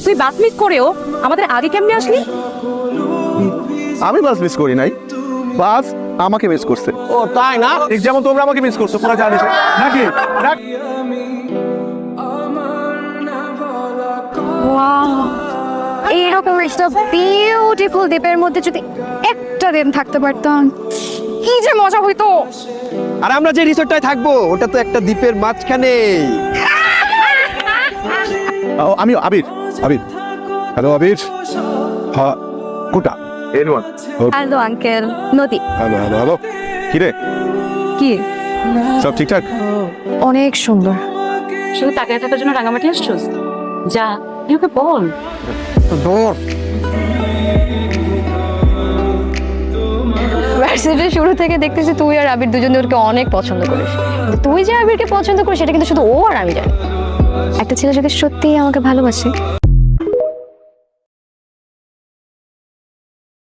তুই bus miss করেও আমাদের আগে কেমনে আসলি? আমি বাস মিস করি নাই, বাস আমাকে মিস করছে। ও তাই না? ঠিক যেমন তোমরা আমাকে মিস করছো পুরো জানিস নাকি? ওয়াও, এইরকম একটা বিউটিফুল দ্বীপের মধ্যে যদি একটা দিন থাকতে পারতাম, কি যে মজা হইতো। আর আমরা যে রিসোর্টটায় থাকবো ওটা তো একটা দ্বীপের মাঝখানে। আমি আবির। আবির, হ্যালো আবির। হ্যাঁ, কোটা এনওয়ান। Hello uncle. নদী। Hello hello hello. কিরে, কি? সব ঠিকঠাক? অনেক সুন্দর। শুধু তাকিয়ে থাকার জন্য রাঙামাটি আসছোস? যা, তুই ওকে বল। ভার্সিটির শুরু থেকে দেখতেছি তুই আর আবির দুজনে ওকে অনেক পছন্দ করিস। কিন্তু তুই যে আবিরকে পছন্দ করিস সেটা কিন্তু শুধু ও আর আমি জানি। একটা ছেলে যদি সত্যিই আমাকে ভালোবাসে